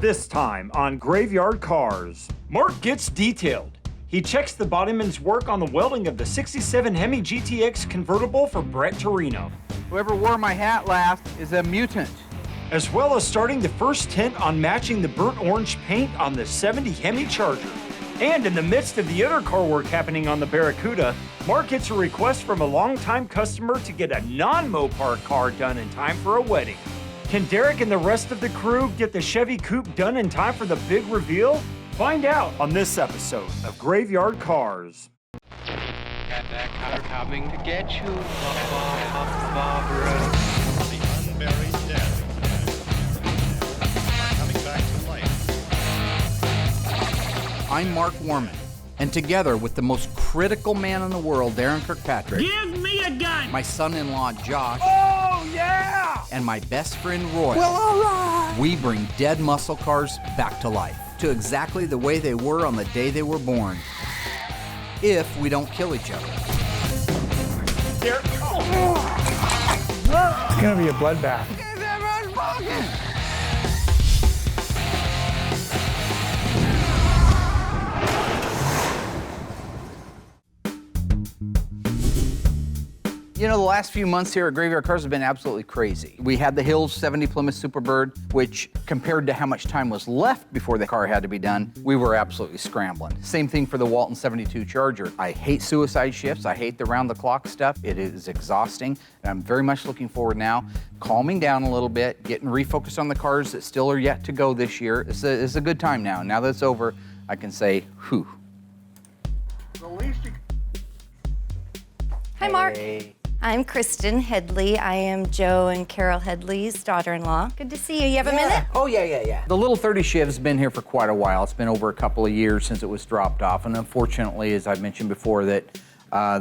This time on Graveyard Carz, Mark gets detailed. He checks the bodyman's work on the welding of the 67 Hemi GTX convertible for Brett Torino. Whoever wore my hat last is a mutant. As well as starting the first tint on matching the burnt orange paint on the 70 Hemi Charger. And in the midst of the other car work happening on the Barracuda, Mark gets a request from a longtime customer to get a non-Mopar car done in time for a wedding. Can Derek and the rest of the crew get the Chevy Coupe done in time for the big reveal? Find out on this episode of Graveyard Carz. Got that car coming to get you, Barbara. The unburied dead are coming back to life. I'm Mark Warman, and together with the most critical man in the world, Darren Kirkpatrick. Give me a gun! My son-in-law, Josh. Oh, yeah! And my best friend, Roy. Well, all right! We bring dead muscle cars back to life, to exactly the way they were on the day they were born. If we don't kill each other. It's gonna be a bloodbath. You know, the last few months here at Graveyard Carz have been absolutely crazy. We had the Hills 70 Plymouth Superbird, which compared to how much time was left before the car had to be done, we were absolutely scrambling. Same thing for the Walton 72 Charger. I hate suicide shifts. I hate the round-the-clock stuff. It is exhausting, and I'm very much looking forward now, calming down a little bit, getting refocused on the cars that still are yet to go this year. It's a good time now. Now that it's over, I can say, whew. Hi, Mark. Hey. I'm Kristen Headley. I am Joe and Carol Headley's daughter-in-law. Good to see you. You have a minute? Oh, yeah. The little 30 Chiv's been here for quite a while. It's been over a couple of years since it was dropped off. And unfortunately, as I've mentioned before, that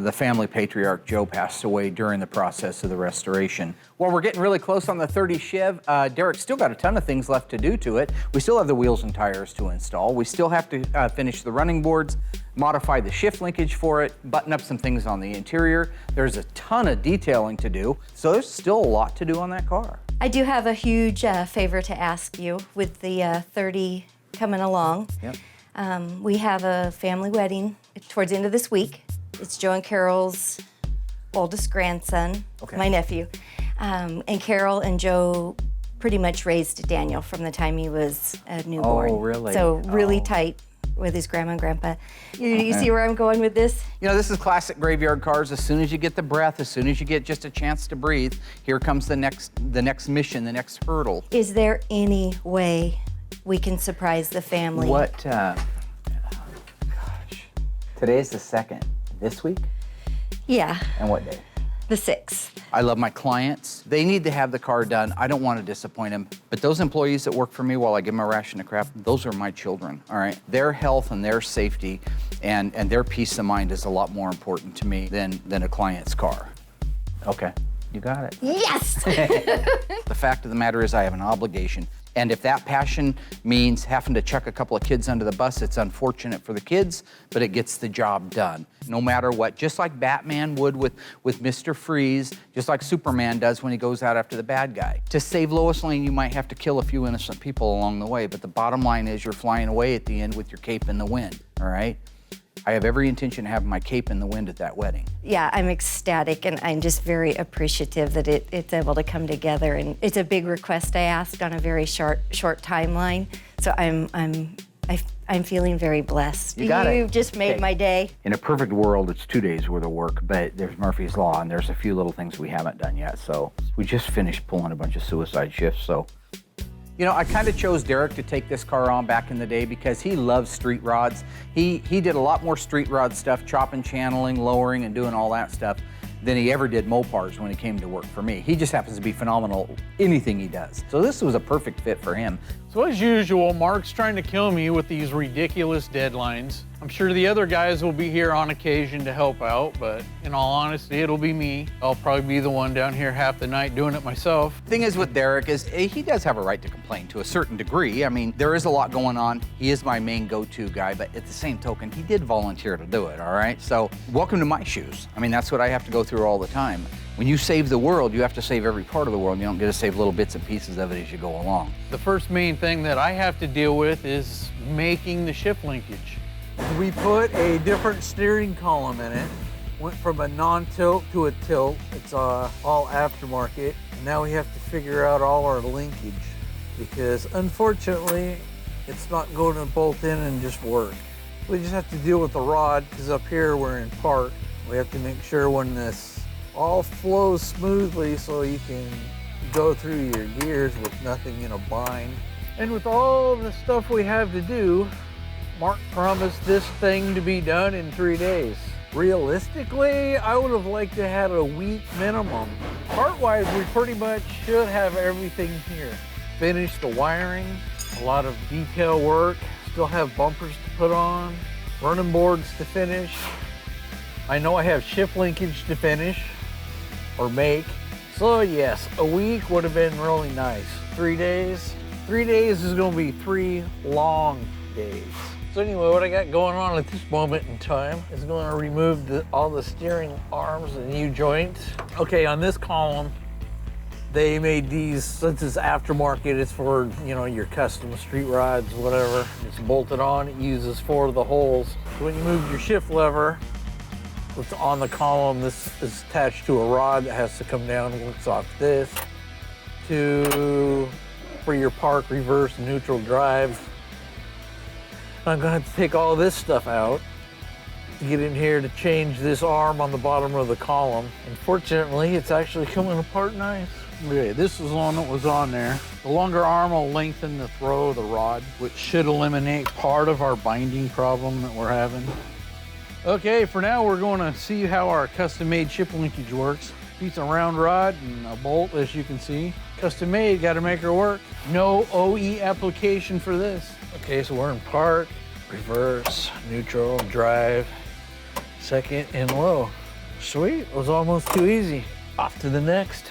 the family patriarch, Joe, passed away during the process of the restoration. While we're getting really close on the 30 Chiv, Derek's still got a ton of things left to do to it. We still have the wheels and tires to install. We still have to finish the running boards, modify the shift linkage for it, button up some things on the interior. There's a ton of detailing to do, so there's still a lot to do on that car. I do have a huge favor to ask you with the 30 coming along. Yep. We have a family wedding towards the end of this week. It's Joe and Carol's oldest grandson, Okay. my nephew. And Carol and Joe pretty much raised Daniel from the time he was a newborn. Oh, really? So really Oh. tight with his grandma and grandpa. You see where I'm going with this? You know, this is classic Graveyard Carz. As soon as you get the breath, as soon as you get just a chance to breathe, here comes the next mission, the next hurdle. Is there any way we can surprise the family? What, gosh, today's the 2nd. This week? Yeah, And what day? the 6th. I love my clients. They need to have the car done. I don't want to disappoint them. But those employees that work for me while I give them a ration of crap, those are my children, all right? Their health and their safety and their peace of mind is a lot more important to me than a client's car. Okay, you got it. Yes! The fact of the matter is I have an obligation. And if that passion means having to chuck a couple of kids under the bus, it's unfortunate for the kids, but it gets the job done. No matter what, just like Batman would with Mr. Freeze, just like Superman does when he goes out after the bad guy. To save Lois Lane, you might have to kill a few innocent people along the way, but the bottom line is you're flying away at the end with your cape in the wind, all right? I have every intention of having my cape in the wind at that wedding. Yeah, I'm ecstatic, and I'm just very appreciative that it's able to come together. And it's a big request I asked on a very short timeline. So I'm feeling very blessed. You got it. You've just made Okay. my day. In a perfect world, it's 2 days worth of work, but there's Murphy's Law, and there's a few little things we haven't done yet. So we just finished pulling a bunch of suicide shifts, so. You know, I kind of chose Derek to take this car on back in the day because he loves street rods. He did a lot more street rod stuff, chopping, channeling, lowering, and doing all that stuff than he ever did Mopars when he came to work for me. He just happens to be phenomenal anything he does. So this was a perfect fit for him. So as usual, Mark's trying to kill me with these ridiculous deadlines. I'm sure the other guys will be here on occasion to help out, but in all honesty, it'll be me. I'll probably be the one down here half the night doing it myself. Thing is with Derek is he does have a right to complain to a certain degree. I mean, there is a lot going on. He is my main go-to guy, but at the same token, he did volunteer to do it, all right? So welcome to my shoes. I mean, that's what I have to go through all the time. When you save the world, you have to save every part of the world. You don't get to save little bits and pieces of it as you go along. The first main thing that I have to deal with is making the shift linkage. We put a different steering column in it. Went from a non-tilt to a tilt. It's all aftermarket. And now we have to figure out all our linkage because unfortunately, it's not going to bolt in and just work. We just have to deal with the rod because up here we're in park. We have to make sure when this all flows smoothly so you can go through your gears with nothing in a bind. And with all the stuff we have to do, Mark promised this thing to be done in 3 days. Realistically, I would have liked to have a week minimum. Part-wise, we pretty much should have everything here. Finish the wiring, a lot of detail work, still have bumpers to put on, running boards to finish. I know I have shift linkage to finish or make. So yes, a week would have been really nice. 3 days? 3 days is gonna be 3 long days. So anyway, what I got going on at this moment in time is going to remove all the steering arms and U-joints. Okay, on this column, they made these, since it's aftermarket, it's for, you know, your custom street rods, whatever. It's bolted on, it uses 4 of the holes. So when you move your shift lever, what's on the column, this is attached to a rod that has to come down and works off this for your park, reverse, neutral drive. I'm gonna have to take all this stuff out to get in here to change this arm on the bottom of the column. Unfortunately, it's actually coming apart nice. Okay, this is one that was on there. The longer arm will lengthen the throw of the rod, which should eliminate part of our binding problem that we're having. Okay, for now we're going to see how our custom-made shift linkage works. Piece of round rod and a bolt, as you can see. Custom-made, got to make her work. No OE application for this. Okay, so we're in park, reverse, neutral, drive, second, and low. Sweet, it was almost too easy. Off to the next.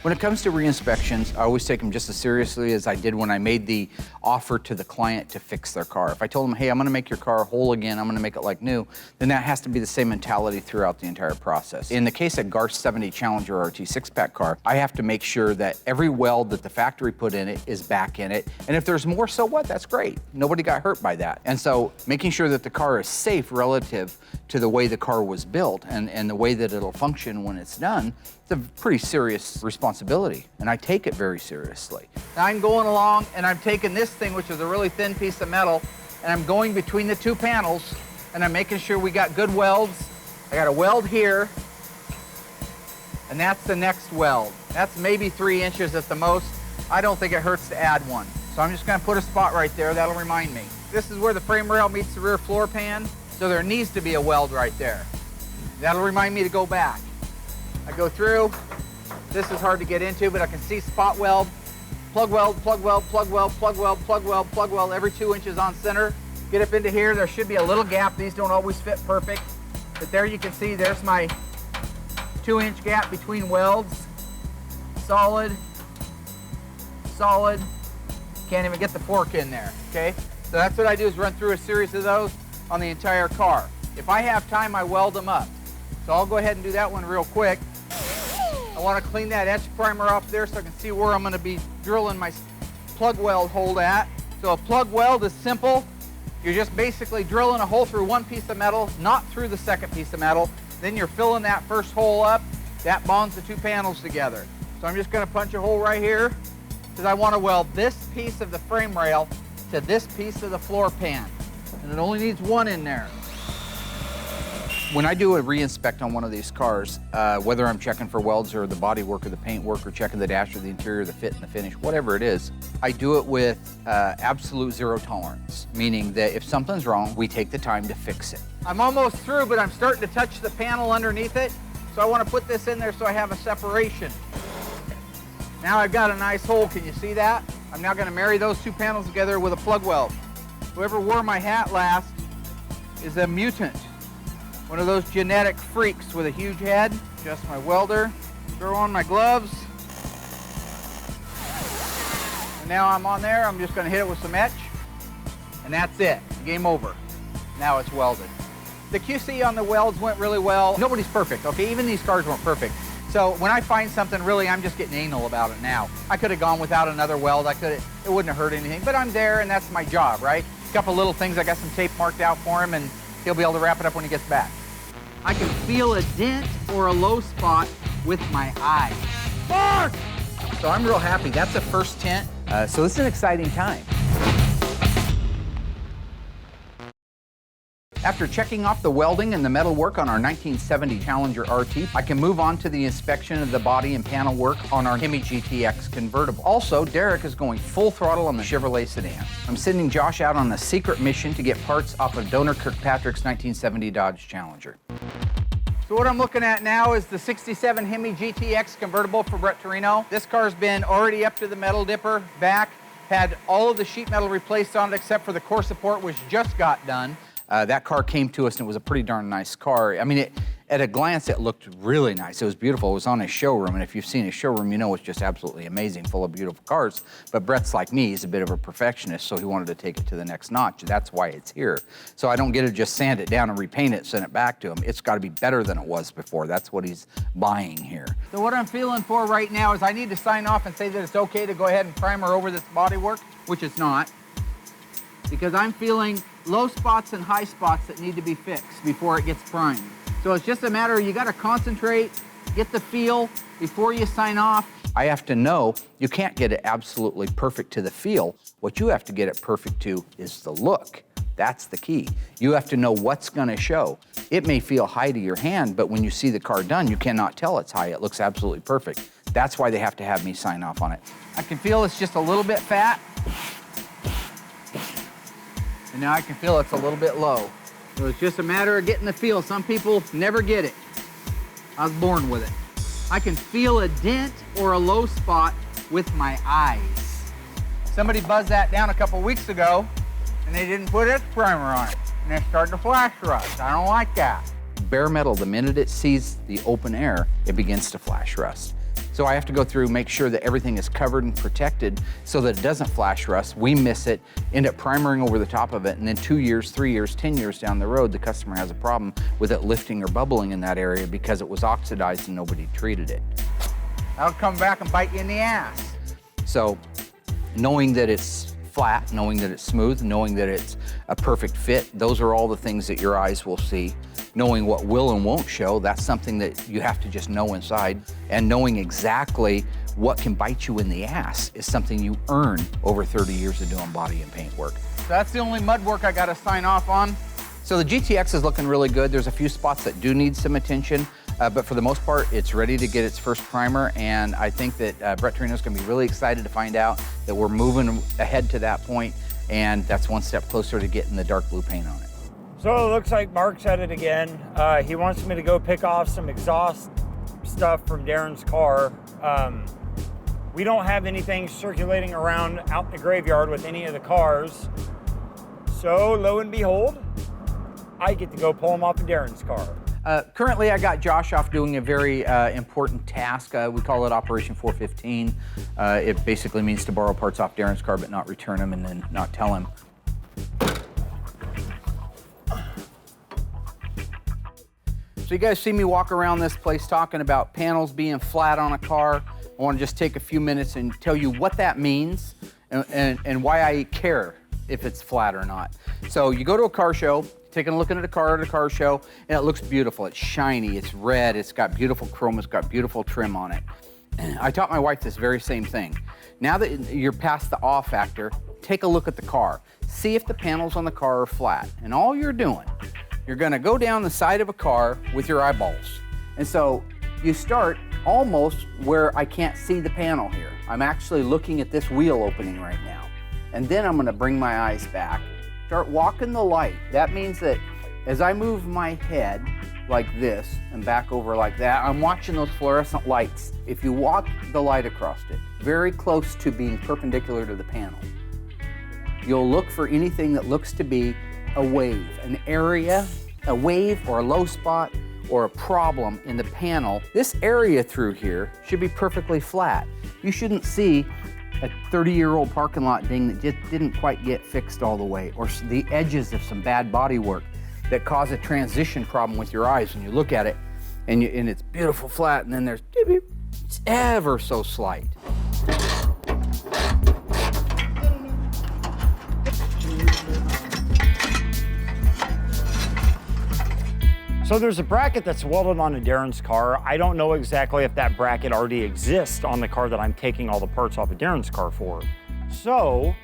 When it comes to re-inspections, I always take them just as seriously as I did when I made the offer to the client to fix their car. If I told them, hey, I'm gonna make your car whole again, I'm gonna make it like new, then that has to be the same mentality throughout the entire process. In the case of Carz 70 Challenger RT 6-pack car, I have to make sure that every weld that the factory put in it is back in it. And if there's more, so what? That's great. Nobody got hurt by that. And so making sure that the car is safe relative to the way the car was built and the way that it'll function when it's done, it's a pretty serious responsibility, and I take it very seriously. Now I'm going along and I'm taking this thing, which is a really thin piece of metal, and I'm going between the 2 panels, and I'm making sure we got good welds. I got a weld here, and that's the next weld. That's maybe 3 inches at the most. I don't think it hurts to add one. So I'm just gonna put a spot right there, that'll remind me. This is where the frame rail meets the rear floor pan, so there needs to be a weld right there. That'll remind me to go back. I go through, this is hard to get into, but I can see spot weld, plug weld, plug weld, plug weld, plug weld, plug weld, plug weld, every 2 inches on center. Get up into here, there should be a little gap. These don't always fit perfect, but there you can see there's my 2-inch gap between welds. Solid, solid, can't even get the fork in there, okay? So that's what I do, is run through a series of those on the entire car. If I have time, I weld them up. So I'll go ahead and do that one real quick. I want to clean that etch primer off there so I can see where I'm going to be drilling my plug weld hole at. So a plug weld is simple. You're just basically drilling a hole through one piece of metal, not through the second piece of metal. Then you're filling that first hole up. That bonds the 2 panels together. So I'm just going to punch a hole right here because I want to weld this piece of the frame rail to this piece of the floor pan. And it only needs 1 in there. When I do a re-inspect on one of these cars, whether I'm checking for welds or the body work or the paint work or checking the dash or the interior, the fit and the finish, whatever it is, I do it with absolute 0 tolerance, meaning that if something's wrong, we take the time to fix it. I'm almost through, but I'm starting to touch the panel underneath it, so I want to put this in there so I have a separation. Now I've got a nice hole, can you see that? I'm now going to marry those 2 panels together with a plug weld. Whoever wore my hat last is a mutant. One of those genetic freaks with a huge head. Adjust my welder, throw on my gloves. And now I'm on there, I'm just gonna hit it with some etch. And that's it, game over. Now it's welded. The QC on the welds went really well. Nobody's perfect, okay? Even these cars weren't perfect. So when I find something, really, I'm just getting anal about it now. I could have gone without another weld. It wouldn't have hurt anything, but I'm there and that's my job, right? A couple little things, I got some tape marked out for him and he'll be able to wrap it up when he gets back. I can feel a dent or a low spot with my eyes. Mark! So I'm real happy. That's a first tint. So this is an exciting time. After checking off the welding and the metal work on our 1970 Challenger RT, I can move on to the inspection of the body and panel work on our Hemi GTX convertible. Also, Derek is going full throttle on the Chevrolet sedan. I'm sending Josh out on a secret mission to get parts off of Donor Kirkpatrick's 1970 Dodge Challenger. So what I'm looking at now is the 67 Hemi GTX convertible for Brett Torino. This car's been already up to the metal dipper, back, had all of the sheet metal replaced on it except for the core support, which just got done. That car came to us and it was a pretty darn nice car. I mean, at a glance, it looked really nice. It was beautiful. It was on his showroom, and if you've seen his showroom, you know it's just absolutely amazing, full of beautiful cars. But Brett's like me, he's a bit of a perfectionist, so he wanted to take it to the next notch. That's why it's here. So I don't get to just sand it down and repaint it, send it back to him. It's got to be better than it was before. That's what he's buying here. So what I'm feeling for right now is I need to sign off and say that it's okay to go ahead and primer over this bodywork, which it's not, because I'm feeling low spots and high spots that need to be fixed before it gets primed. So it's just a matter of you got to concentrate, get the feel before you sign off. I have to know you can't get it absolutely perfect to the feel. What you have to get it perfect to is the look. That's the key. You have to know what's going to show. It may feel high to your hand, but when you see the car done, you cannot tell it's high. It looks absolutely perfect. That's why they have to have me sign off on it. I can feel it's just a little bit fat. And now I can feel it's a little bit low. So it's just a matter of getting the feel. Some people never get it. I was born with it. I can feel a dent or a low spot with my eyes. Somebody buzzed that down a couple weeks ago and they didn't put its primer on it. And it started to flash rust. I don't like that. Bare metal, the minute it sees the open air, it begins to flash rust. So I have to go through, make sure that everything is covered and protected so that it doesn't flash rust. We miss it, end up primering over the top of it, and then 2 years, 3 years, 10 years down the road, the customer has a problem with it lifting or bubbling in that area because it was oxidized and nobody treated it. That'll come back and bite you in the ass. So knowing that it's flat, knowing that it's smooth, knowing that it's a perfect fit, those are all the things that your eyes will see. Knowing what will and won't show, that's something that you have to just know inside. And knowing exactly what can bite you in the ass is something you earn over 30 years of doing body and paint work. So that's the only mud work I got to sign off on. So the GTX is looking really good. There's a few spots that do need some attention, but for the most part, it's ready to get its first primer. And I think that Brett Torino's going to be really excited to find out that we're moving ahead to that point, and that's one step closer to getting the dark blue paint on it. So it looks like Mark's at it again. He wants me to go pick off some exhaust stuff from Darren's car. We don't have anything circulating around out in the graveyard with any of the cars. So lo and behold, I get to go pull them off of Darren's car. Currently, I got Josh off doing a very important task. We call it Operation 415. It basically means to borrow parts off Darren's car but not return them and then not tell him. So you guys see me walk around this place talking about panels being flat on a car. I want to just take a few minutes and tell you what that means and why I care if it's flat or not. So you go to a car show, taking a look at a car at a car show, and it looks beautiful. It's shiny, it's red, it's got beautiful chrome, it's got beautiful trim on it. I taught my wife this very same thing. Now that you're past the awe factor, take a look at the car. See if the panels on the car are flat. And all you're doing, you're gonna go down the side of a car with your eyeballs. And so you start almost where I can't see the panel here. I'm actually looking at this wheel opening right now. And then I'm gonna bring my eyes back. Start walking the light. That means that as I move my head like this and back over like that, I'm watching those fluorescent lights. If you walk the light across it, very close to being perpendicular to the panel, you'll look for anything that looks to be a wave, an area, a wave or a low spot or a problem in the panel. This area through here should be perfectly flat. You shouldn't see a 30-year-old parking lot ding that just didn't quite get fixed all the way, or the edges of some bad body work. that cause a transition problem with your eyes when you look at it, and it's beautiful flat, and then there's it's ever so slight. So there's a bracket that's welded onto Darren's car. I don't know exactly if that bracket already exists on the car that I'm taking all the parts off of Darren's car for. So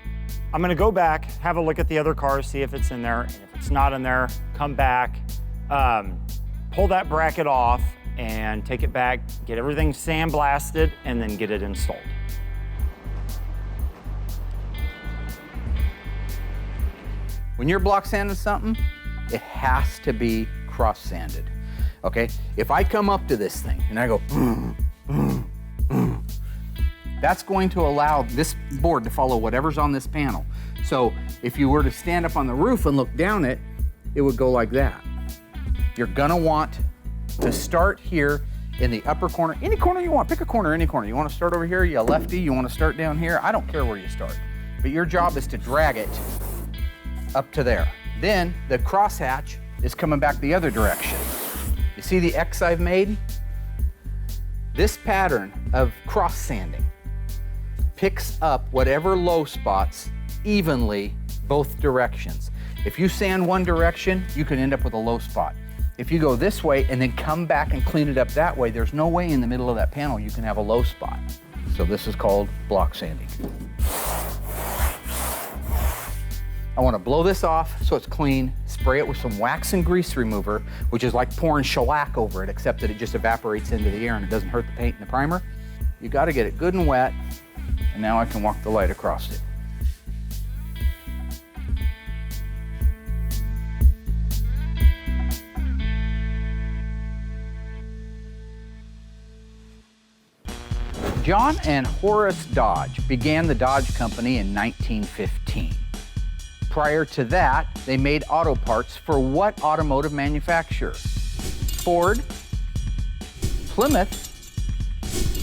I'm gonna go back, have a look at the other cars, see if it's in there. And if it's not in there, come back, pull that bracket off and take it back, get everything sandblasted, and then get it installed. When you're block sanding something, it has to be cross sanded, okay? If I come up to this thing and I go, that's going to allow this board to follow whatever's on this panel. So if you were to stand up on the roof and look down it, it would go like that. You're gonna want to start here in the upper corner, any corner you want, pick a corner, any corner. You wanna start over here, you lefty, you wanna start down here, I don't care where you start. But your job is to drag it up to there. Then the crosshatch is coming back the other direction. You see the X I've made? This pattern of cross sanding picks up whatever low spots evenly both directions. If you sand one direction, you can end up with a low spot. If you go this way and then come back and clean it up that way, there's no way in the middle of that panel you can have a low spot. So this is called block sanding. I want to blow this off so it's clean, spray it with some wax and grease remover, which is like pouring shellac over it, except that it just evaporates into the air and it doesn't hurt the paint and the primer. You got to get it good and wet, and now I can walk the light across it. John and Horace Dodge began the Dodge Company in 1915. Prior to that, they made auto parts for what automotive manufacturer? Ford, Plymouth,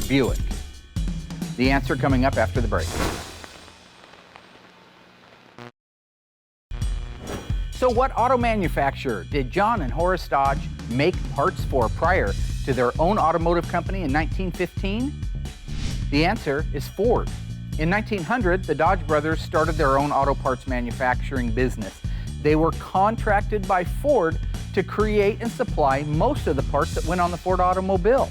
Buick. The answer coming up after the break. So what auto manufacturer did John and Horace Dodge make parts for prior to their own automotive company in 1915? The answer is Ford. In 1900, the Dodge brothers started their own auto parts manufacturing business. They were contracted by Ford to create and supply most of the parts that went on the Ford automobile.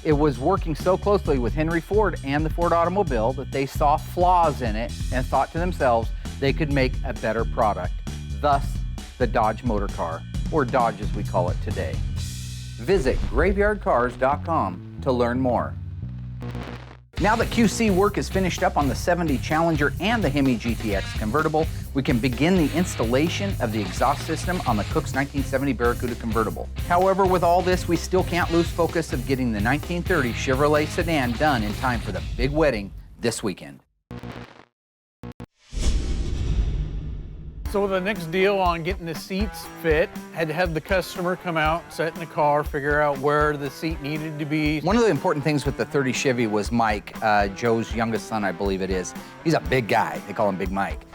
It was working so closely with Henry Ford and the Ford automobile that they saw flaws in it and thought to themselves they could make a better product. Thus, the Dodge motor car, or Dodge as we call it today. Visit graveyardcars.com to learn more. Now that QC work is finished up on the 70 Challenger and the Hemi GTX convertible, we can begin the installation of the exhaust system on the Cook's 1970 Barracuda convertible. However, with all this, we still can't lose focus of getting the 1930 Chevrolet sedan done in time for the big wedding this weekend. So the next deal on getting the seats fit, had to have the customer come out, sit in the car, figure out where the seat needed to be. One of the important things with the 30 Chevy was Mike, Joe's youngest son, I believe it is. He's a big guy. They call him Big Mike.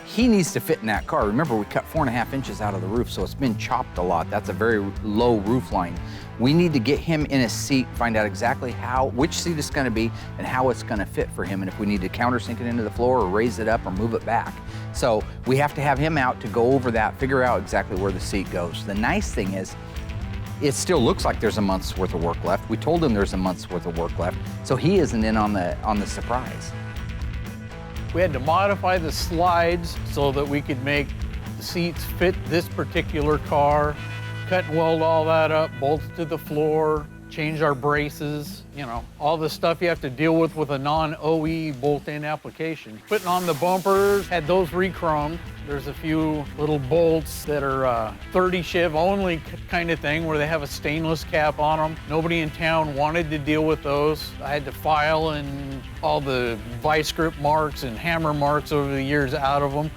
He needs to fit in that car. Remember, we cut 4.5 inches out of the roof, so it's been chopped a lot. That's a very low roof line. We need to get him in a seat, find out exactly which seat it's gonna be and how it's gonna fit for him, and if we need to countersink it into the floor or raise it up or move it back. So we have to have him out to go over that, figure out exactly where the seat goes. The nice thing is, it still looks like there's a month's worth of work left. We told him there's a month's worth of work left, so he isn't in on the surprise. We had to modify the slides so that we could make the seats fit this particular car, cut and weld all that up, bolts to the floor, change our braces, you know, all the stuff you have to deal with a non-OE bolt-in application. Putting on the bumpers, had those re-chromed. There's a few little bolts that are 30 Chev only kind of thing where they have a stainless cap on them. Nobody in town wanted to deal with those. I had to file and all the vice grip marks and hammer marks over the years out of them,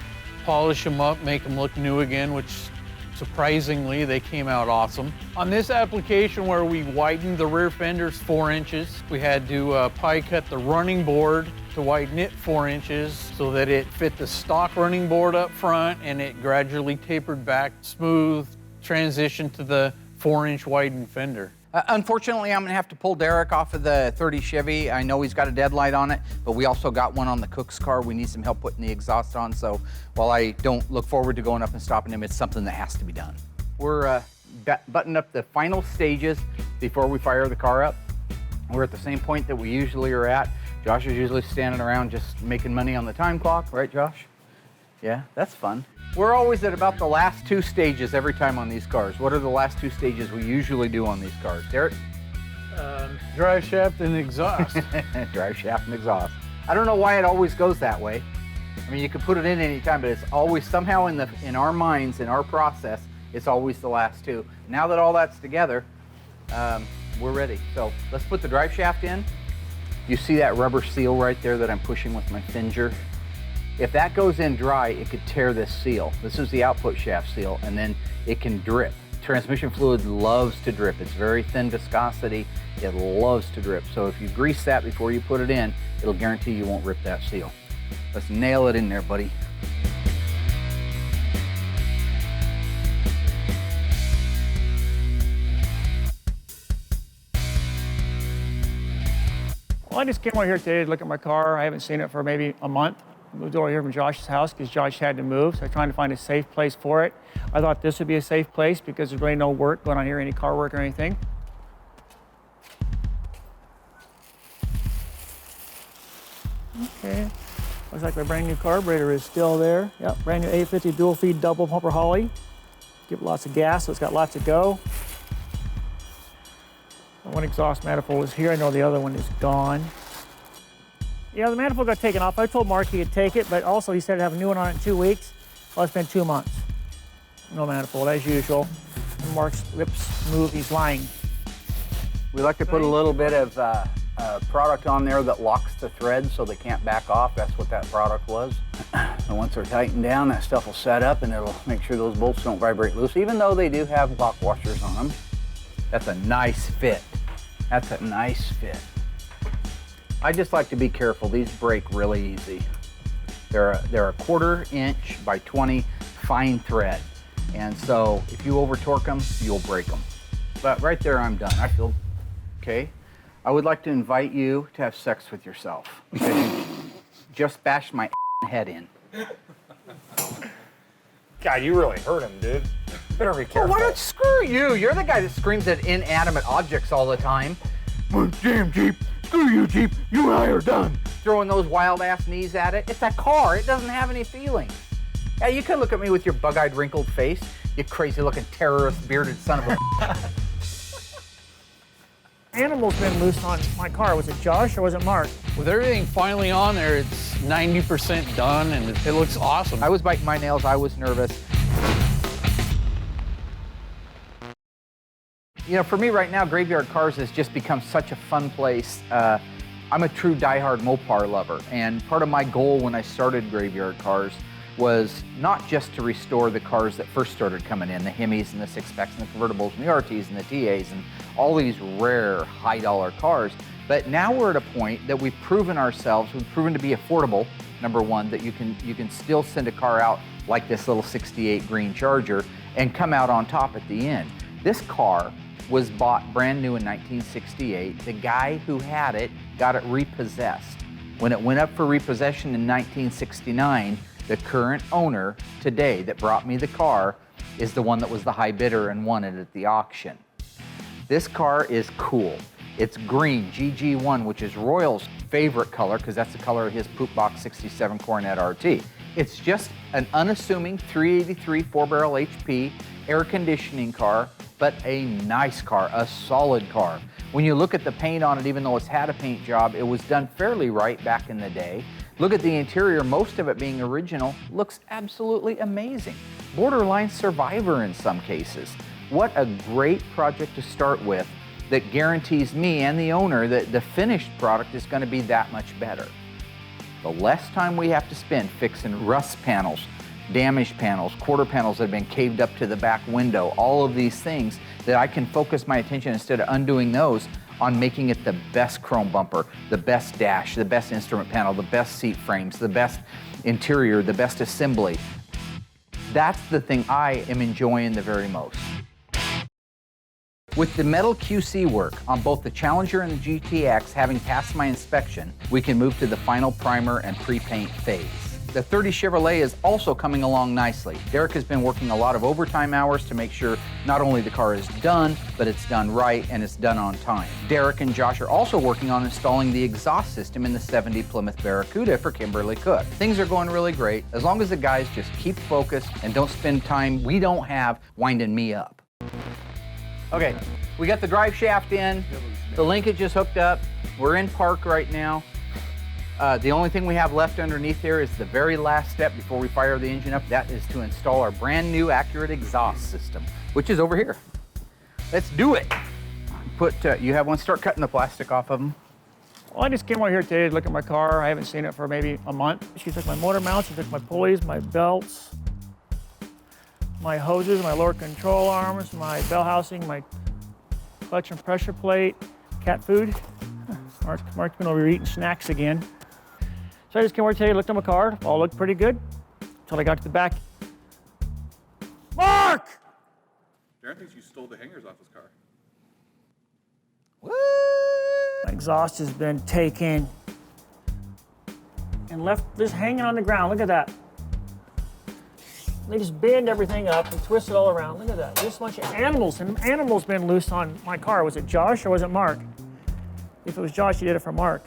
polish them up, make them look new again, which Surprisingly, they came out awesome. On this application where we widened the rear fenders 4 inches, we had to pie cut the running board to widen it 4 inches so that it fit the stock running board up front, and it gradually tapered back, smooth transition to the 4-inch widened fender. Unfortunately, I'm gonna have to pull Derek off of the 30 Chevy. I know he's got a deadlight on it, but we also got one on the Cook's car. We need some help putting the exhaust on, so while I don't look forward to going up and stopping him, it's something that has to be done. We're buttoning up the final stages before we fire the car up. We're at the same point that we usually are at. Josh is usually standing around just making money on the time clock, right, Josh? Yeah, that's fun. We're always at about the last 2 stages every time on these cars. What are the last 2 stages we usually do on these cars? Derek? Drive shaft and exhaust. Drive shaft and exhaust. I don't know why it always goes that way. I mean, you can put it in any time, but it's always somehow in our minds, in our process, it's always the last 2. Now that all that's together, we're ready. So let's put the drive shaft in. You see that rubber seal right there that I'm pushing with my finger? If that goes in dry, it could tear this seal. This is the output shaft seal, and then it can drip. Transmission fluid loves to drip. It's very thin viscosity. It loves to drip. So if you grease that before you put it in, it'll guarantee you won't rip that seal. Let's nail it in there, buddy. Well, I just came over here today to look at my car. I haven't seen it for maybe a month. I moved over here from Josh's house because Josh had to move, so I'm trying to find a safe place for it. I thought this would be a safe place because there's really no work going on here, any car work or anything. Okay, looks like my brand new carburetor is still there. Yep, brand new 850 dual feed double pumper Holly. Give it lots of gas, so it's got lots to go. One exhaust manifold is here. I know the other one is gone. Yeah, the manifold got taken off. I told Mark he could take it, but also he said to have a new one on it in 2 weeks. Well, it's been 2 months. No manifold, as usual. And Mark's lips move, he's lying. We like to put a little bit of product on there that locks the threads so they can't back off. That's what that product was. And once they're tightened down, that stuff will set up and it'll make sure those bolts don't vibrate loose, even though they do have lock washers on them. That's a nice fit. That's a nice fit. I just like to be careful. These break really easy. They're a 1/4 inch by 20 fine thread. And so if you over torque them, you'll break them. But right there, I'm done. I feel okay. I would like to invite you to have sex with yourself because you just bashed my head in. God, you really hurt him, dude. Better be careful. Well, why don't screw you? You're the guy that screams at inanimate objects all the time. Damn Jeep, screw you Jeep, you and I are done. Throwing those wild ass knees at it. It's a car, it doesn't have any feeling. Yeah, you can look at me with your bug-eyed wrinkled face, you crazy looking terrorist bearded son of a Animal's been loose on my car. Was it Josh or was it Mark? With everything finally on there, it's 90% done and it looks awesome. I was biting my nails, I was nervous. You know, for me right now, Graveyard Carz has just become such a fun place. I'm a true diehard Mopar lover, and part of my goal when I started Graveyard Carz was not just to restore the cars that first started coming in, the Hemis and the 6-packs and the convertibles and the RTs and the TAs and all these rare high-dollar cars, but now we're at a point that we've proven ourselves, we've proven to be affordable, number one, that you can still send a car out like this little 68 green Charger and come out on top at the end. This car was bought brand new in 1968. The guy who had it got it repossessed. When it went up for repossession in 1969, the current owner today that brought me the car is the one that was the high bidder and won it at the auction. This car is cool. It's green, GG1, which is Royal's favorite color because that's the color of his Poop Box 67 Coronet RT. It's just an unassuming 383 4-barrel HP air conditioning car, but a nice car, a solid car. When you look at the paint on it, even though it's had a paint job, it was done fairly right back in the day. Look at the interior, most of it being original, looks absolutely amazing. Borderline survivor in some cases. What a great project to start with that guarantees me and the owner that the finished product is going to be that much better. The less time we have to spend fixing rust panels, damaged panels, quarter panels that have been caved up to the back window, all of these things that I can focus my attention instead of undoing those on making it the best chrome bumper, the best dash, the best instrument panel, the best seat frames, the best interior, the best assembly. That's the thing I am enjoying the very most. With the metal QC work on both the Challenger and the GTX having passed my inspection, we can move to the final primer and pre-paint phase. The 30 Chevrolet is also coming along nicely. Derek has been working a lot of overtime hours to make sure not only the car is done, but it's done right and it's done on time. Derek and Josh are also working on installing the exhaust system in the 70 Plymouth Barracuda for Kimberly Cook. Things are going really great as long as the guys just keep focused and don't spend time we don't have winding me up. Okay, we got the drive shaft in, the linkage is hooked up, we're in park right now. The only thing we have left underneath here is the very last step before we fire the engine up. That is to install our brand new accurate exhaust system, which is over here. Let's do it. You have one, start cutting the plastic off of them. Well, I just came over here today to look at my car. I haven't seen it for maybe a month. She took my motor mounts, she took my pulleys, my belts, my hoses, my lower control arms, my bell housing, my clutch and pressure plate, cat food. Mark's been over here eating snacks again. So I just came over today, looked at my car, all looked pretty good, until I got to the back. Mark! Darren thinks you stole the hangers off his car. What? My exhaust has been taken and left just hanging on the ground. Look at that. They just bend everything up and twist it all around. Look at that. Just a bunch of animals, and animals been loose on my car. Was it Josh or was it Mark? If it was Josh, he did it for Mark.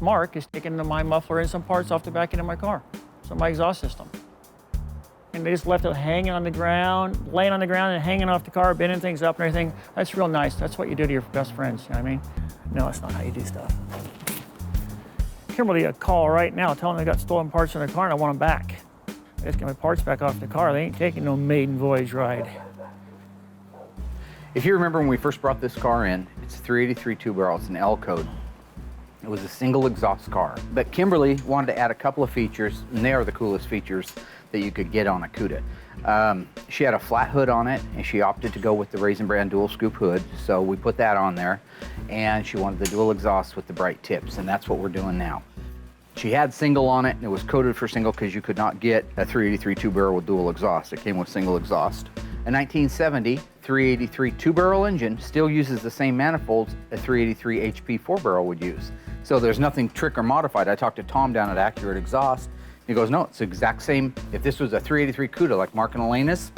Mark is taking my muffler and some parts off the back end of my car, so my exhaust system. And they just left it hanging on the ground, laying on the ground and hanging off the car, bending things up and everything. That's real nice. That's what you do to your best friends, you know what I mean? No, that's not how you do stuff. Kimberly a call right now telling me I got stolen parts in the car and I want them back. I just get my parts back off the car. They ain't taking no maiden voyage ride. If you remember when we first brought this car in, it's 383 two-barrel, it's an L code. It was a single exhaust car. But Kimberly wanted to add a couple of features, and they are the coolest features that you could get on a Cuda. She had a flat hood on it, and she opted to go with the Raisin Brand dual scoop hood, so we put that on there. And she wanted the dual exhaust with the bright tips, and that's what we're doing now. She had single on it, and it was coded for single because you could not get a 383 two-barrel with dual exhaust. It came with single exhaust. A 1970 383 two-barrel engine still uses the same manifolds a 383 HP four-barrel would use. So there's nothing trick or modified. I talked to Tom down at Accurate Exhaust. He goes, no, it's the exact same. If this was a 383 Cuda like Mark and Elena's,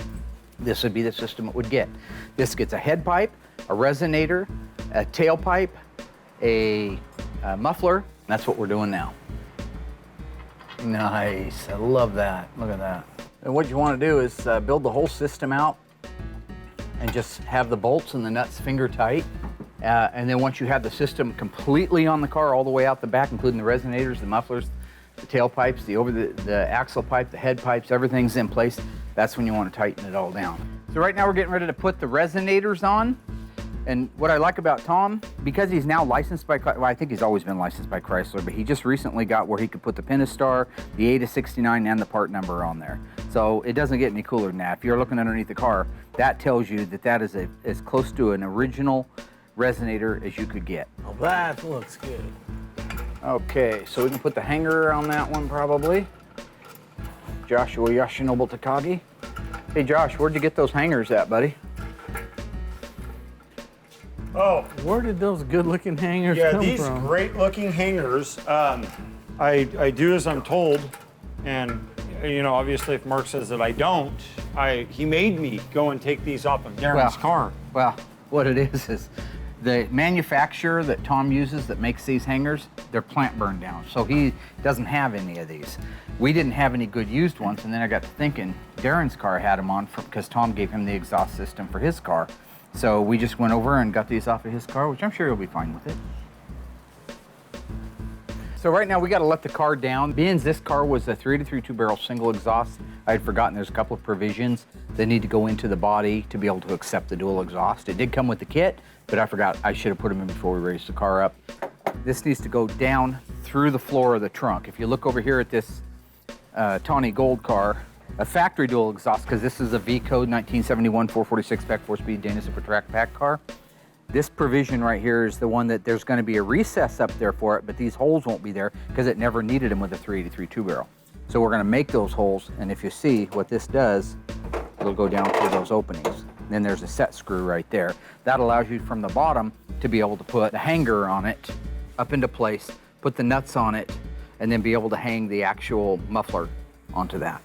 this would be the system it would get. This gets a head pipe, a resonator, a tailpipe, a muffler. That's what we're doing now. Nice, I love that. Look at that. And what you want to do is build the whole system out and just have the bolts and the nuts finger tight. And then once you have the system completely on the car all the way out the back, including the resonators, the mufflers, the tailpipes, the axle pipe, the head pipes, everything's in place, that's when you want to tighten it all down. So right now we're getting ready to put the resonators on. And what I like about Tom, because he's now licensed by, well, I think he's always been licensed by Chrysler, but he just recently got where he could put the Pentastar, the A to 69, and the part number on there. So it doesn't get any cooler than that. If you're looking underneath the car, that tells you that that is as close to an original resonator as you could get. Oh, that looks good. Okay, so we can put the hanger on that one probably. Joshua Yoshinobu Takagi. Hey Josh, where'd you get those hangers at, buddy? Oh, Where did those good-looking hangers yeah, come these from? great-looking hangers. I do as I'm told, and you know, obviously, if Mark says that I don't, he made me go and take these off of Darren's car. Well, what it is the manufacturer that Tom uses that makes these hangers, they're plant burned down, so he doesn't have any of these. We didn't have any good used ones, and then I got to thinking, Darren's car had them on because Tom gave him the exhaust system for his car. So we just went over and got these off of his car, which I'm sure he'll be fine with it. So right now we got to let the car down. Being this car was a 383 two-barrel single exhaust, I had forgotten there's a couple of provisions that need to go into the body to be able to accept the dual exhaust. It did come with the kit, but I forgot I should have put them in before we raised the car up. This needs to go down through the floor of the trunk. If you look over here at this tawny gold car, A factory dual exhaust, because this is a V code 1971 446 pack 4-speed Dana Super Track pack car. This provision right here is the one that there's going to be a recess up there for it, but these holes won't be there because it never needed them with a 383 two-barrel. So we're going to make those holes, and if you see what this does, it'll go down through those openings. Then there's a set screw right there. That allows you from the bottom to be able to put the hanger on it up into place, put the nuts on it, and then be able to hang the actual muffler onto that.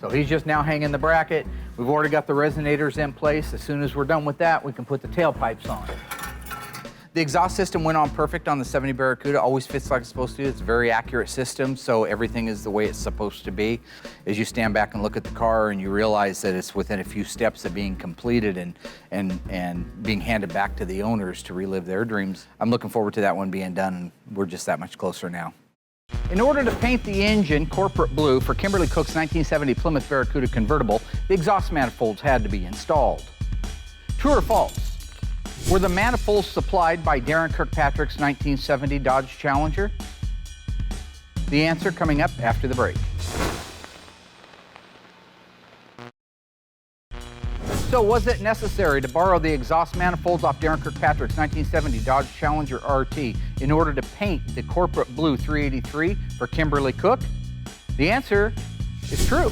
So he's just now hanging the bracket. We've already got the resonators in place. As soon as we're done with that, we can put the tailpipes on. The exhaust system went on perfect on the 70 Barracuda. Always fits like it's supposed to. It's a very accurate system, so everything is the way it's supposed to be. As you stand back and look at the car and you realize that it's within a few steps of being completed and being handed back to the owners to relive their dreams, I'm looking forward to that one being done, and we're just that much closer now. In order to paint the engine corporate blue for Kimberly Cook's 1970 Plymouth Barracuda convertible, the exhaust manifolds had to be installed. True or false? Were the manifolds supplied by Darren Kirkpatrick's 1970 Dodge Challenger? The answer coming up after the break. So was it necessary to borrow the exhaust manifolds off Darren Kirkpatrick's 1970 Dodge Challenger RT in order to paint the corporate blue 383 for Kimberly Cook? The answer is true.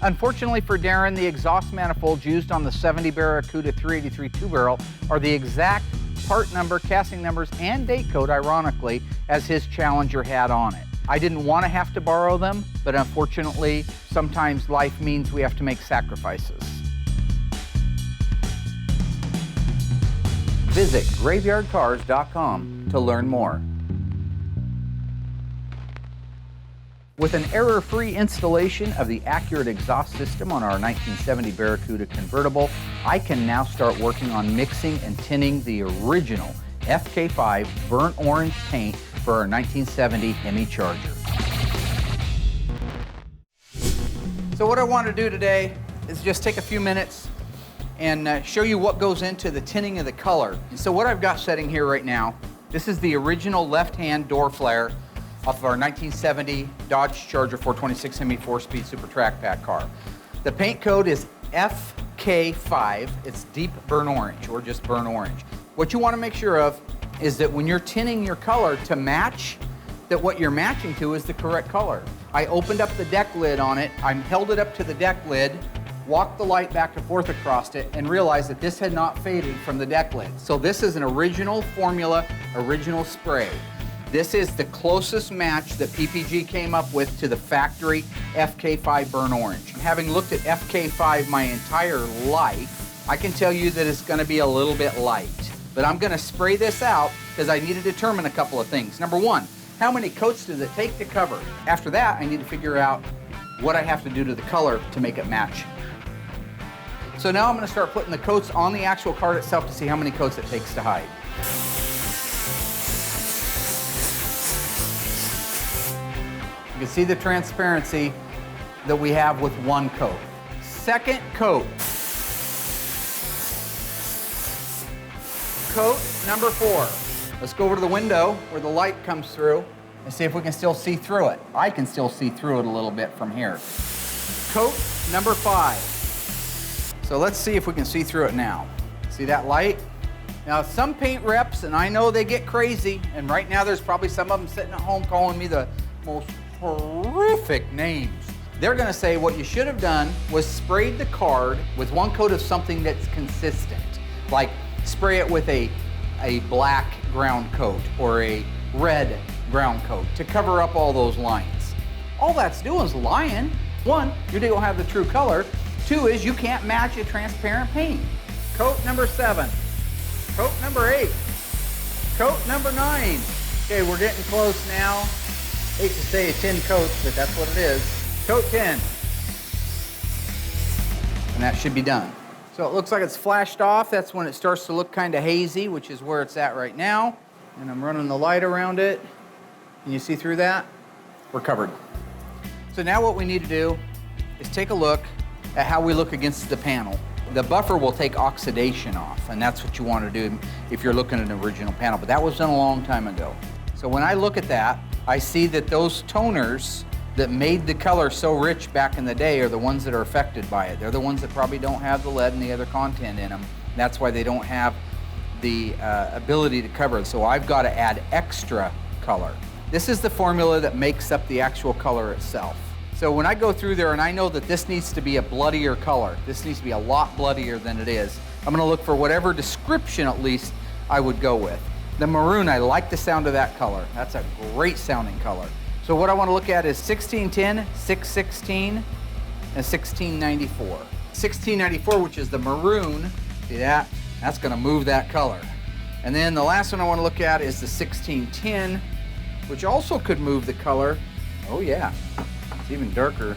Unfortunately for Darren, the exhaust manifolds used on the 70 Barracuda 383 two-barrel are the exact part number, casting numbers, and date code, ironically, as his Challenger had on it. I didn't want to have to borrow them, but unfortunately, sometimes life means we have to make sacrifices. Visit graveyardcars.com to learn more. With an error-free installation of the accurate exhaust system on our 1970 Barracuda convertible, I can now start working on mixing and tinting the original FK5 burnt orange paint for our 1970 Hemi Charger. So what I want to do today is just take a few minutes and show you what goes into the tinting of the color. So what I've got setting here right now, this is the original left-hand door flare off of our 1970 Dodge Charger 426 Hemi 4-speed Super Track Pack car. The paint code is FK5. It's deep burnt orange, or just burnt orange. What you want to make sure of is that when you're tinting your color to match, that what you're matching to is the correct color. I opened up the deck lid on it, I held it up to the deck lid, walked the light back and forth across it, and realized that this had not faded from the deck lid. So this is an original formula, original spray. This is the closest match that PPG came up with to the factory FK5 burnt orange. Having looked at FK5 my entire life, I can tell you that it's going to be a little bit light. But I'm going to spray this out because I need to determine a couple of things. Number one, how many coats does it take to cover? After that, I need to figure out what I have to do to the color to make it match. So now I'm going to start putting the coats on the actual card itself to see how many coats it takes to hide. You can see the transparency that we have with one coat. Second coat. Coat number 4. Let's go over to the window where the light comes through and see if we can still see through it. I can still see through it a little bit from here. Coat number 5. So let's see if we can see through it now. See that light? Now some paint reps, and I know they get crazy, and right now there's probably some of them sitting at home calling me the most horrific names. They're going to say what you should have done was sprayed the card with one coat of something that's consistent. Like spray it with a black ground coat or a red ground coat to cover up all those lines. All that's doing is lying. One, you don't have the true color. Two is you can't match a transparent paint. Coat number 7. Coat number 8. Coat number 9. Okay, we're getting close now. Hate to say 10 coats, but that's what it is. Coat 10. And that should be done. So it looks like it's flashed off. That's when it starts to look kind of hazy, which is where it's at right now. And I'm running the light around it. Can you see through that? We're covered. So now what we need to do is take a look at how we look against the panel. The buffer will take oxidation off, and that's what you want to do if you're looking at an original panel, but that was done a long time ago. So when I look at that, I see that those toners that made the color so rich back in the day are the ones that are affected by it. They're the ones that probably don't have the lead and the other content in them. That's why they don't have the ability to cover it. So I've got to add extra color. This is the formula that makes up the actual color itself. So when I go through there and I know that this needs to be a bloodier color, this needs to be a lot bloodier than it is, I'm gonna look for whatever description at least I would go with. The maroon, I like the sound of that color. That's a great sounding color. So what I wanna look at is 1610, 616, and 1694. 1694, which is the maroon, see that? That's gonna move that color. And then the last one I wanna look at is the 1610, which also could move the color. Oh yeah. It's even darker.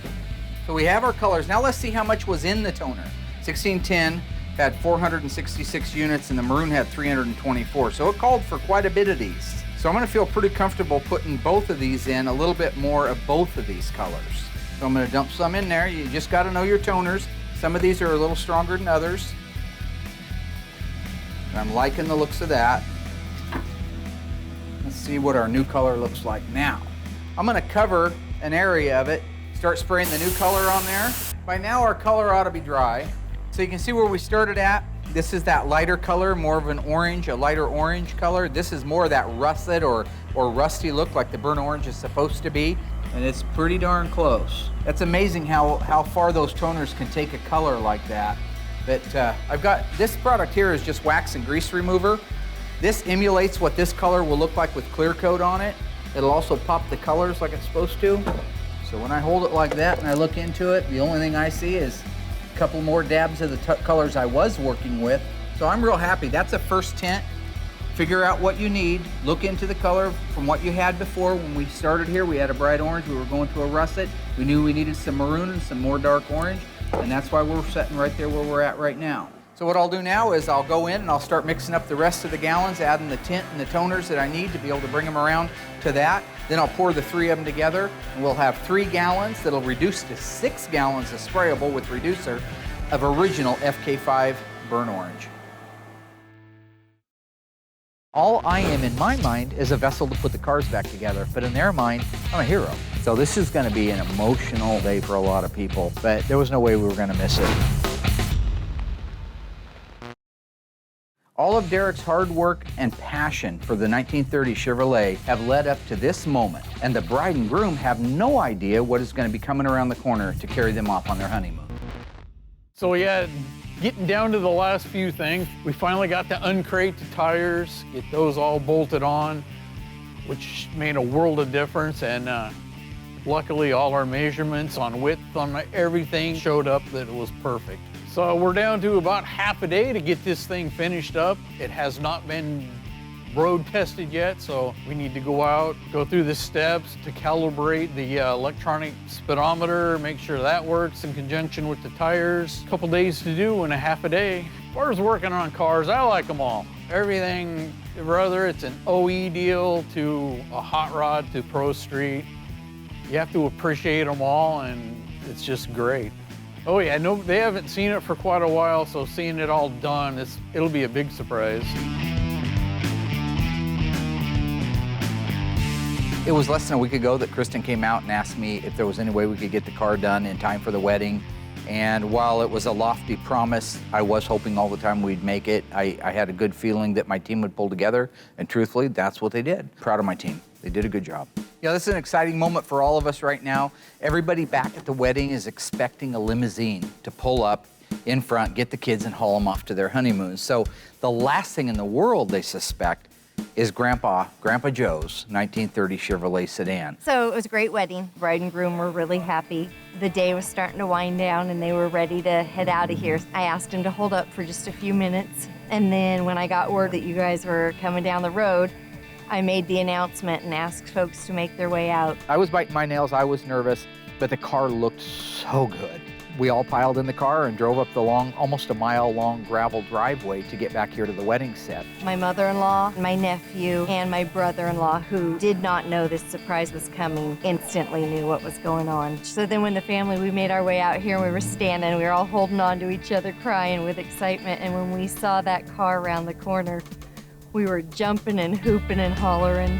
So we have our colors. Now let's see how much was in the toner. 1610 had 466 units and the maroon had 324. So it called for quite a bit of these. So I'm gonna feel pretty comfortable putting both of these in, a little bit more of both of these colors. So I'm gonna dump some in there. You just gotta know your toners. Some of these are a little stronger than others. And I'm liking the looks of that. Let's see what our new color looks like now. I'm gonna cover an area of it, start spraying the new color on there. By now our color ought to be dry. So you can see where we started at. This is that lighter color, more of an orange, a lighter orange color. This is more of that russet or rusty look like the burnt orange is supposed to be. And it's pretty darn close. That's amazing how far those toners can take a color like that. But I've got, this product here is just wax and grease remover. This emulates what this color will look like with clear coat on it. It'll also pop the colors like it's supposed to. So when I hold it like that and I look into it, the only thing I see is a couple more dabs of the colors I was working with. So I'm real happy. That's a first tint. Figure out what you need. Look into the color from what you had before. When we started here, we had a bright orange. We were going to a russet. We knew we needed some maroon and some more dark orange. And that's why we're sitting right there where we're at right now. So what I'll do now is I'll go in and I'll start mixing up the rest of the gallons, adding the tint and the toners that I need to be able to bring them around to that. Then I'll pour the 3 of them together and we'll have 3 gallons that'll reduce to 6 gallons of sprayable with reducer of original FK5 burnt orange. All I am in my mind is a vessel to put the Carz back together, but in their mind, I'm a hero. So this is gonna be an emotional day for a lot of people, but there was no way we were gonna miss it. All of Derek's hard work and passion for the 1930 Chevrolet have led up to this moment, and the bride and groom have no idea what is going to be coming around the corner to carry them off on their honeymoon. So yeah, getting down to the last few things, we finally got to uncrate the tires, get those all bolted on, which made a world of difference, and luckily all our measurements on width, on everything showed up that it was perfect. So we're down to about half a day to get this thing finished up. It has not been road tested yet, so we need to go out, go through the steps to calibrate the electronic speedometer, make sure that works in conjunction with the tires. A couple days to do in a half a day. As far as working on cars, I like them all. Everything, whether it's an OE deal to a hot rod to Pro Street, you have to appreciate them all, and it's just great. Oh yeah, no, they haven't seen it for quite a while, so seeing it all done, it'll be a big surprise. It was less than a week ago that Kristen came out and asked me if there was any way we could get the car done in time for the wedding. And while it was a lofty promise, I was hoping all the time we'd make it. I had a good feeling that my team would pull together, and truthfully, that's what they did. Proud of my team. They did a good job. Yeah, this is an exciting moment for all of us right now. Everybody back at the wedding is expecting a limousine to pull up in front, get the kids, and haul them off to their honeymoon. So the last thing in the world they suspect is Grandpa Joe's 1930 Chevrolet sedan. So it was a great wedding. Bride and groom were really happy. The day was starting to wind down and they were ready to head out of here. I asked him to hold up for just a few minutes. And then when I got word that you guys were coming down the road, I made the announcement and asked folks to make their way out. I was biting my nails, I was nervous, but the car looked so good. We all piled in the car and drove up the long, almost a mile-long gravel driveway to get back here to the wedding set. My mother-in-law, my nephew, and my brother-in-law, who did not know this surprise was coming, instantly knew what was going on. So then when the family, we made our way out here and we were standing, we were all holding on to each other, crying with excitement. And when we saw that car around the corner, we were jumping and hooping and hollering.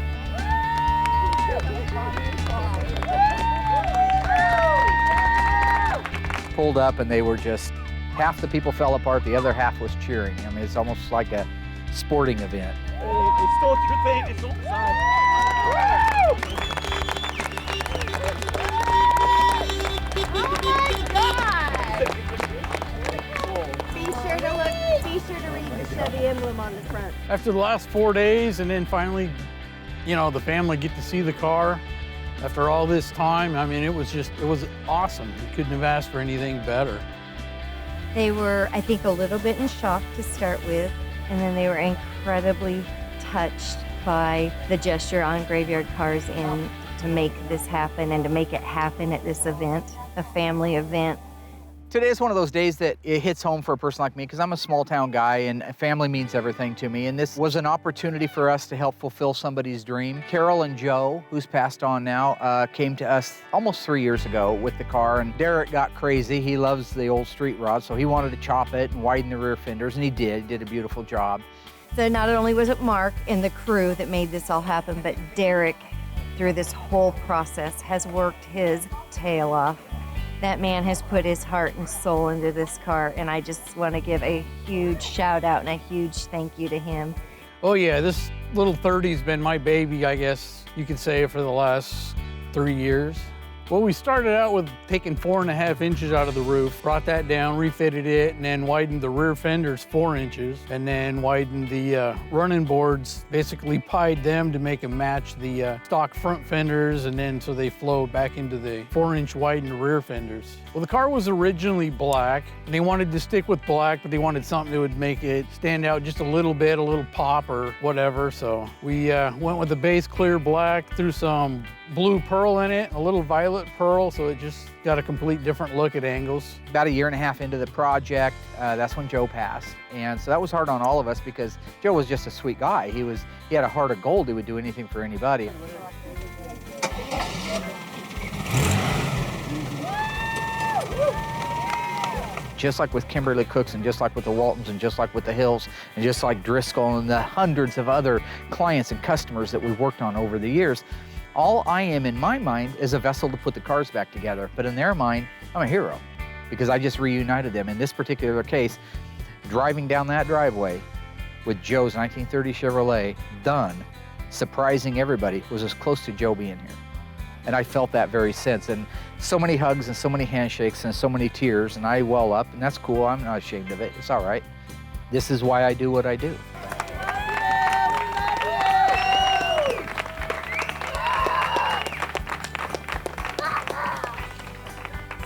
Pulled up and they were just, half the people fell apart, the other half was cheering. I mean, it's almost like a sporting event. They stole your thing, they stole the Be sure to read the Chevy emblem on the front. After the last 4 days, and then finally, you know, the family get to see the car. After all this time, I mean, it was awesome. You couldn't have asked for anything better. They were, I think, a little bit in shock to start with, and then they were incredibly touched by the gesture on Graveyard Carz and to make this happen and to make it happen at this event, a family event. Today is one of those days that it hits home for a person like me because I'm a small town guy and family means everything to me. And this was an opportunity for us to help fulfill somebody's dream. Carol and Joe, who's passed on now, came to us almost 3 years ago with the car. And Derek got crazy. He loves the old street rod, so he wanted to chop it and widen the rear fenders, and he did a beautiful job. So not only was it Mark and the crew that made this all happen, but Derek, through this whole process, has worked his tail off. That man has put his heart and soul into this car, and I just want to give a huge shout out and a huge thank you to him. Oh yeah, this little 30's been my baby, I guess you could say, for the last 3 years. Well, we started out with taking 4.5 inches out of the roof, brought that down, refitted it, and then widened the rear fenders 4 inches, and then widened the running boards, basically pied them to make them match the stock front fenders, and then so they flow back into the 4-inch widened rear fenders. Well, the car was originally black, and they wanted to stick with black, but they wanted something that would make it stand out just a little bit, a little pop or whatever, so we went with the base clear black, threw some blue pearl in it, a little violet pearl, so it just got a complete different look at angles. About 1.5 years into the project, that's when Joe passed. And so that was hard on all of us because Joe was just a sweet guy. He had a heart of gold. He would do anything for anybody. Just like with Kimberly Cooks and just like with the Waltons and just like with the Hills and just like Driscoll and the hundreds of other clients and customers that we've worked on over the years, all I am in my mind is a vessel to put the cars back together. But in their mind, I'm a hero because I just reunited them. In this particular case, driving down that driveway with Joe's 1930 Chevrolet done, surprising everybody, was as close to Joe being here. And I felt that very sense. And so many hugs and so many handshakes and so many tears, and I well up, and that's cool. I'm not ashamed of it. It's all right. This is why I do what I do.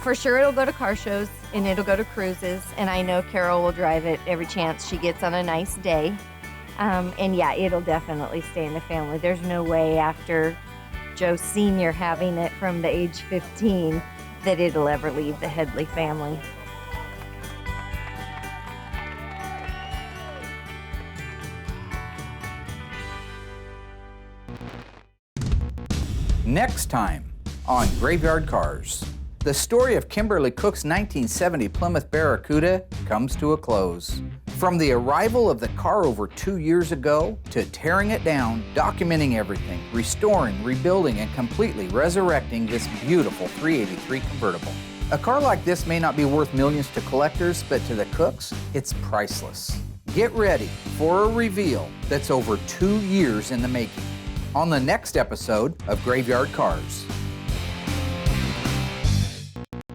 For sure it'll go to car shows and it'll go to cruises, and I know Carol will drive it every chance she gets on a nice day. And yeah, it'll definitely stay in the family. There's no way after Joe Sr. having it from the age 15 that it'll ever leave the Headley family. Next time on Graveyard Carz, the story of Kimberly Cook's 1970 Plymouth Barracuda comes to a close. From the arrival of the car over 2 years ago to tearing it down, documenting everything, restoring, rebuilding, and completely resurrecting this beautiful 383 convertible. A car like this may not be worth millions to collectors, but to the Cooks, it's priceless. Get ready for a reveal that's over 2 years in the making on the next episode of Graveyard Carz.